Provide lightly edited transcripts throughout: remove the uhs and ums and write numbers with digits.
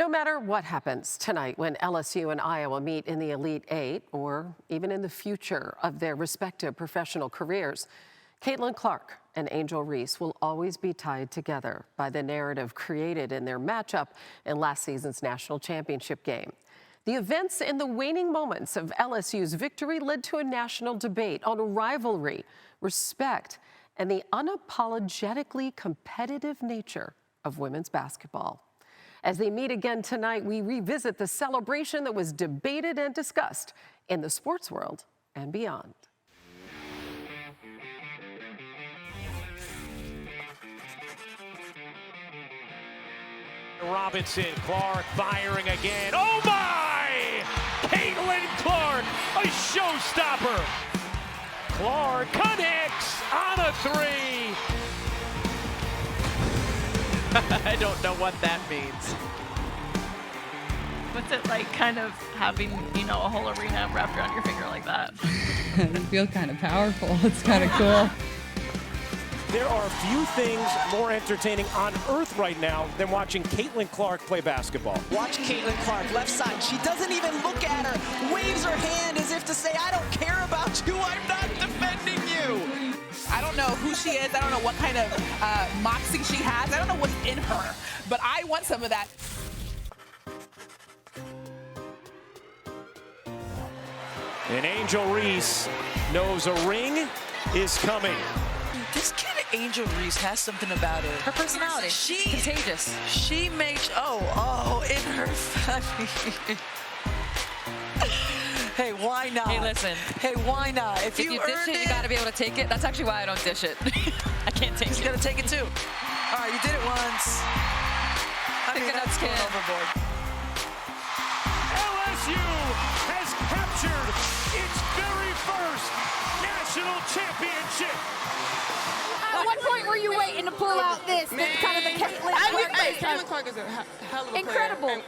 No matter what happens tonight when LSU and Iowa meet in the Elite Eight, or even in the future of their respective professional careers, Caitlin Clark and Angel Reese will always be tied together by the narrative created in their matchup in last season's national championship game. The events in the waning moments of LSU's victory led to a national debate on rivalry, respect, and the unapologetically competitive nature of women's basketball. As they meet again tonight, we revisit the celebration that was debated and discussed in the sports world and beyond. Robinson, Clark firing again. Oh my! Caitlin Clark, a showstopper. Clark connects on a three. I don't know what that means. What's it like kind of having, a whole arena wrapped around your finger like that? I feel kind of powerful. It's kind of cool. There are few things more entertaining on earth right now than watching Caitlin Clark play basketball. Watch Caitlin Clark, left side. She doesn't even look at her, waves her hand as if to say, I don't care about you, I'm not defending you. I don't know who she is. I don't know what kind of moxie she has. I don't know what's in her, but I want some of that. And Angel Reese knows a ring is coming. This kid, Angel Reese, has something about her. Her personality, contagious. She makes, in her funny. Hey, why not? Hey, listen. Hey, why not? If you dish it, you got to be able to take it. That's actually why I don't dish it. I can't take it. You got to take it too. All right, you did it once. That's going overboard. LSU has captured its very first national championship. At what point were you waiting to pull out this? Kind of the Caitlin Clark. Caitlin Clark is a hell of a incredible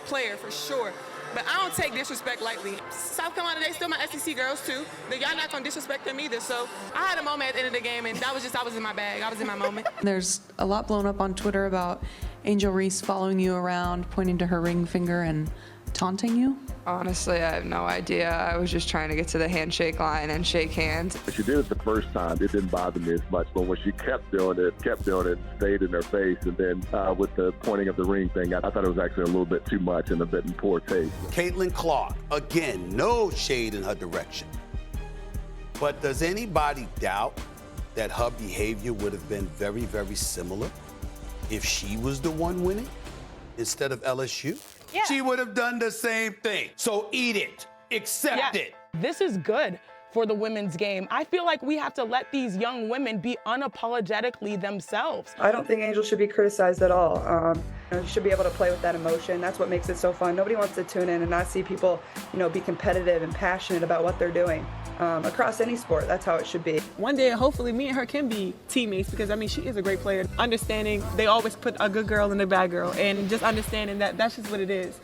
player for sure. But I don't take disrespect lightly. South Carolina, they still my SEC girls too. Y'all not gonna disrespect them either. So I had a moment at the end of the game, and I was in my bag. I was in my moment. There's a lot blown up on Twitter about Angel Reese following you around, pointing to her ring finger and taunting you. Honestly, I have no idea. I was just trying to get to the handshake line and shake hands. When she did it the first time, it didn't bother me as much. But when she kept doing it, stayed in her face, and then with the pointing of the ring thing, I thought it was actually a little bit too much and a bit in poor taste. Caitlin Clark, again, no shade in her direction. But does anybody doubt that her behavior would have been very, very similar if she was the one winning instead of LSU? Yeah. She would have done the same thing. So eat it. Accept it. This is good for the women's game. I feel like we have to let these young women be unapologetically themselves. I don't think Angel should be criticized at all. You should be able to play with that emotion. That's what makes it so fun. Nobody wants to tune in and not see people, be competitive and passionate about what they're doing. Across any sport, that's how it should be. One day, hopefully, me and her can be teammates because, she is a great player. Understanding they always put a good girl and a bad girl, and just understanding that that's just what it is.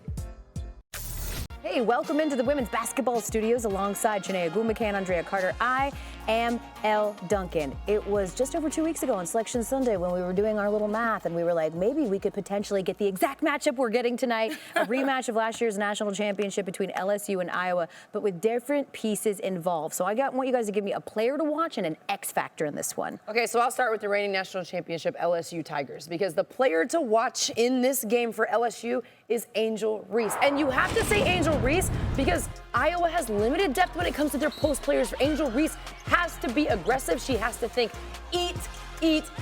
Hey, welcome into the women's basketball studios alongside Chiney, Ogwumike, and Andraya Carter. I am Elle Duncan. It was just over 2 weeks ago on Selection Sunday when we were doing our little math, and we were like, maybe we could potentially get the exact matchup we're getting tonight, a rematch of last year's national championship between LSU and Iowa, but with different pieces involved. So I want you guys to give me a player to watch and an X factor in this one. Okay, so I'll start with the reigning national championship LSU Tigers, because the player to watch in this game for LSU is Angel Reese. And you have to say Angel Reese because Iowa has limited depth when it comes to their post players. Angel Reese has to be aggressive. She has to think, eat,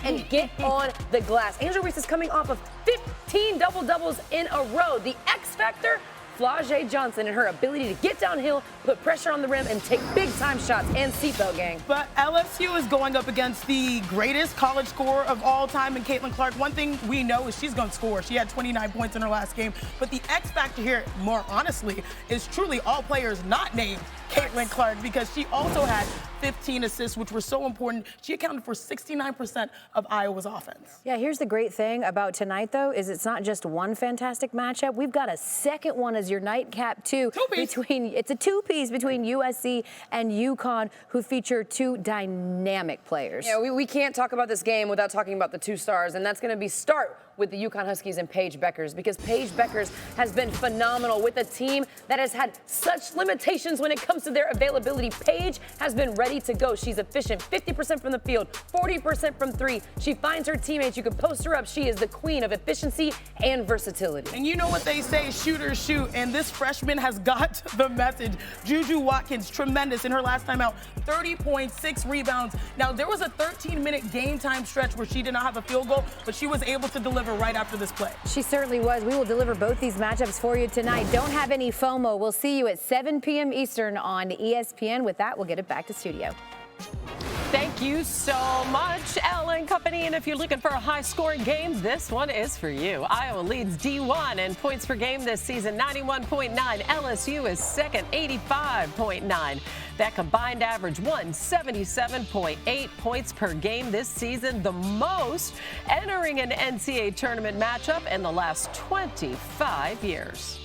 and get on the glass. Angel Reese is coming off of 15 double-doubles in a row. The X factor, Flau'jae Johnson and her ability to get downhill, put pressure on the rim, and take big-time shots, and seatbelt gang. But LSU is going up against the greatest college scorer of all time in Caitlin Clark. One thing we know is she's going to score. She had 29 points in her last game. But the X factor here, more honestly, is truly all players not named Caitlin Clark, because she also had 15 assists, which were so important. She accounted for 69% of Iowa's offense. Yeah, here's the great thing about tonight, though, is it's not just one fantastic matchup. We've got a second one as your nightcap, too. It's a two-piece between USC and UConn, who feature two dynamic players. Yeah, we can't talk about this game without talking about the two stars, and that's going to be start with the UConn Huskies and Paige Beckers, because Paige Beckers has been phenomenal with a team that has had such limitations when it comes to their availability. Paige has been ready to go. She's efficient, 50% from the field, 40% from three. She finds her teammates. You can post her up. She is the queen of efficiency and versatility. And you know what they say, shooters shoot, and this freshman has got the message. Juju Watkins, tremendous in her last time out, 30 points, 6 rebounds. Now, there was a 13-minute game time stretch where she did not have a field goal, but she was able to deliver right after this play. She certainly was. We will deliver both these matchups for you tonight. Don't have any FOMO. We'll see you at 7 p.m. Eastern on ESPN. With that, we'll get it back to studio. Thank you so much, Elle and company. And if you're looking for a high-scoring game, this one is for you. Iowa leads D1 in points per game this season, 91.9. LSU is second, 85.9. That combined average, 177.8 points per game this season, the most entering an NCAA tournament matchup in the last 25 years.